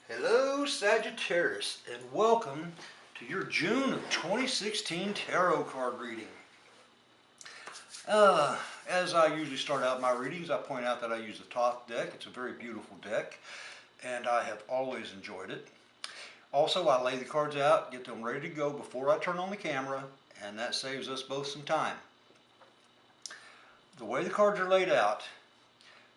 Hello Sagittarius, and welcome to your June of 2016 tarot card reading. As I usually start out my readings, I point out that I use the top deck. It's a very beautiful deck, and I have always enjoyed it. Also, I lay the cards out, get them ready to go before I turn on the camera, and that saves us both some time. The way the cards are laid out,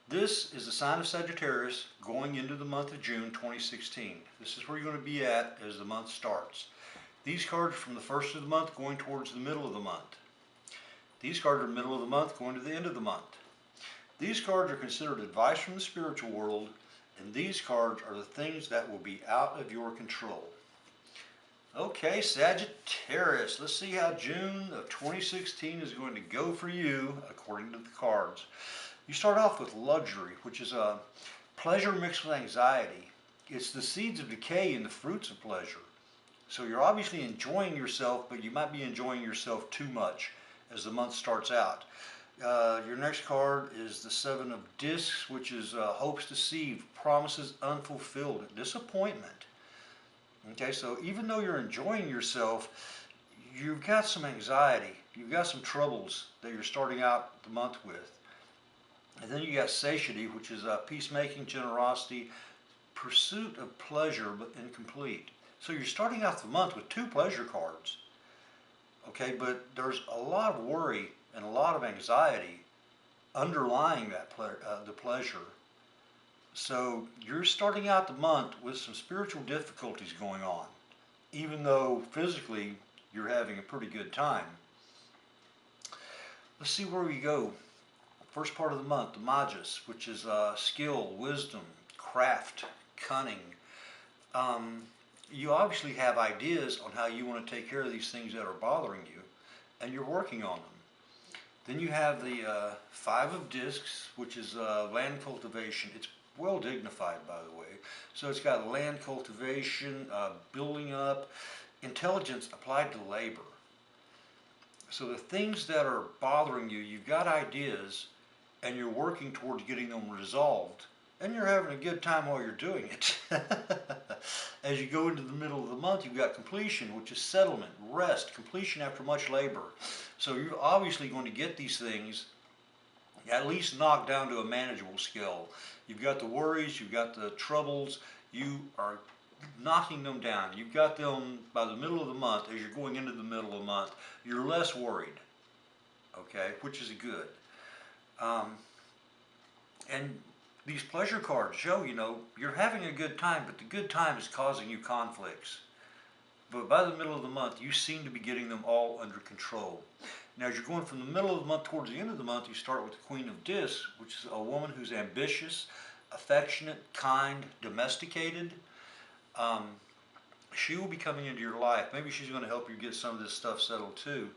this is the sign of Sagittarius going into the month of June 2016. This is where you're going to be at as the month starts. These cards are from the first of the month going towards the middle of the month. These cards are middle of the month going to the end of the month. These cards are considered advice from the spiritual world, and these cards are the things that will be out of your control. Okay, Sagittarius, let's see how June of 2016 is going to go for you according to the cards. You start off with luxury, which is a pleasure mixed with anxiety. It's the seeds of decay and the fruits of pleasure. So you're obviously enjoying yourself, but you might be enjoying yourself too much as the month starts out. Your next card is the Seven of Discs, which is hopes deceived, promises unfulfilled, disappointment. Okay, so even though you're enjoying yourself, you've got some anxiety, you've got some troubles that you're starting out the month with. And then you got satiety, which is peacemaking, generosity, pursuit of pleasure, but incomplete. So you're starting out the month with two pleasure cards. Okay, but there's a lot of worry and a lot of anxiety underlying that the pleasure. So you're starting out the month with some spiritual difficulties going on, even though physically you're having a pretty good time. Let's see where we go. First part of the month, the Magus, which is skill, wisdom, craft, cunning. You obviously have ideas on how you want to take care of these things that are bothering you, and you're working on them. Then you have the Five of Discs, which is land cultivation. It's well dignified, by the way. So it's got land cultivation, building up, intelligence applied to labor. So the things that are bothering you, you've got ideas, and you're working towards getting them resolved, and you're having a good time while you're doing it. As you go into the middle of the month, you've got completion, which is settlement, rest, completion after much labor. So you're obviously going to get these things at least knocked down to a manageable scale. You've got the worries, you've got the troubles, you are knocking them down. You've got them by the middle of the month. As you're going into the middle of the month, you're less worried, okay, which is good. And these pleasure cards show, you're having a good time, but the good time is causing you conflicts. But by the middle of the month, you seem to be getting them all under control. Now, as you're going from the middle of the month towards the end of the month, you start with the Queen of Discs, which is a woman who's ambitious, affectionate, kind, domesticated. She will be coming into your life. Maybe she's going to help you get some of this stuff settled too.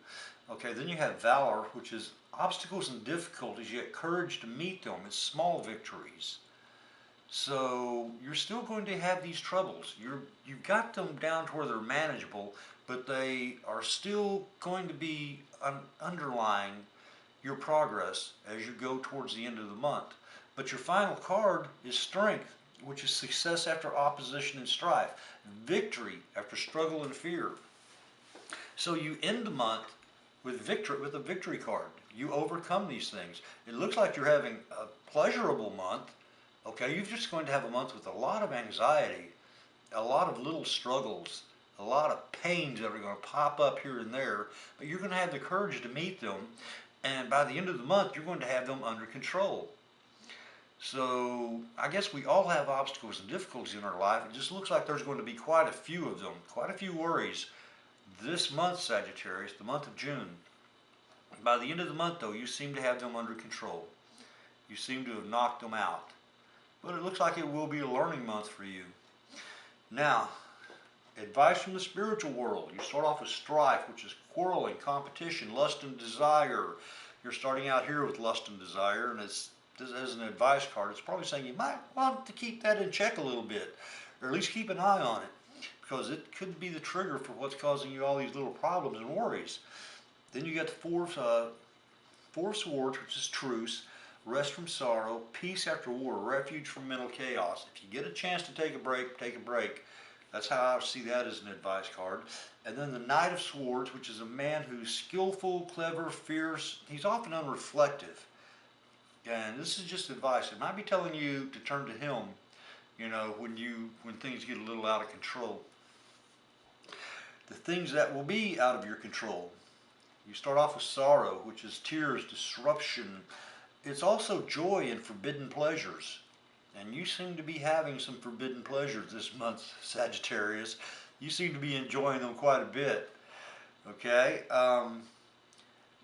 Okay, then you have Valor, which is obstacles and difficulties, yet courage to meet them. It's small victories. So you're still going to have these troubles. You've got them down to where they're manageable, but they are still going to be underlying your progress as you go towards the end of the month. But your final card is Strength, which is success after opposition and strife, victory after struggle and fear. So you end the month with a victory card. You overcome these things. It looks like you're having a pleasurable month. Okay, you're just going to have a month with a lot of anxiety, a lot of little struggles, a lot of pains that are going to pop up here and there, but you're going to have the courage to meet them, and by the end of the month, you're going to have them under control. So I guess we all have obstacles and difficulties in our life. It just looks like there's going to be quite a few of them, quite a few worries this month, Sagittarius, the month of June. By the end of the month, though, you seem to have them under control. You seem to have knocked them out. But it looks like it will be a learning month for you. Now, advice from the spiritual world. You start off with strife, which is quarreling, competition, lust and desire. You're starting out here with lust and desire, and it's as an advice card. It's probably saying you might want to keep that in check a little bit, or at least keep an eye on it, because it could be the trigger for what's causing you all these little problems and worries. Then you got the Four of Swords, which is truce, rest from sorrow, peace after war, refuge from mental chaos. If you get a chance to take a break, take a break. That's how I see that as an advice card. And then the Knight of Swords, which is a man who's skillful, clever, fierce. He's often unreflective. And this is just advice. It might be telling you to turn to him, you know, when things get a little out of control. The things that will be out of your control. You start off with sorrow, which is tears, disruption. It's also joy and forbidden pleasures. And you seem to be having some forbidden pleasures this month, Sagittarius. You seem to be enjoying them quite a bit. Okay?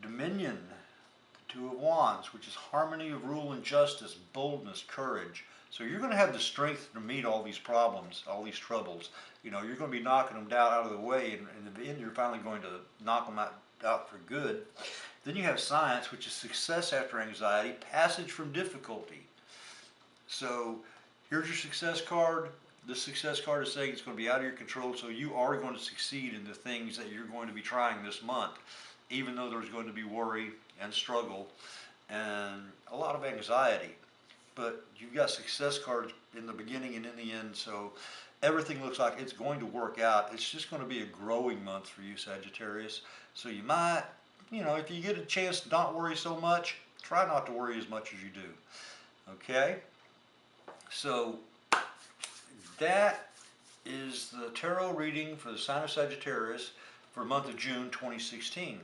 Dominion, the Two of Wands, which is harmony of rule and justice, boldness, courage. So you're going to have the strength to meet all these problems, all these troubles. You know, you're going to be knocking them down out of the way, and in the end you're finally going to knock them out for good. Then you have Science, which is success after anxiety, passage from difficulty. So here's your success card. This success card is saying it's going to be out of your control, so you are going to succeed in the things that you're going to be trying this month, even though there's going to be worry and struggle and a lot of anxiety. But you've got success cards in the beginning and in the end, so everything looks like it's going to work out. It's just going to be a growing month for you, Sagittarius. So you might, you know, if you get a chance to not worry so much, try not to worry as much as you do. Okay? So that is the tarot reading for the sign of Sagittarius for the month of June 2016.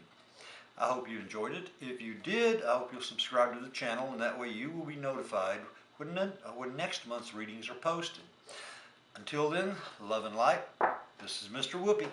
I hope you enjoyed it. If you did, I hope you'll subscribe to the channel, and that way you will be notified when next month's readings are posted. Until then, love and light. This is Mr. Whoopi.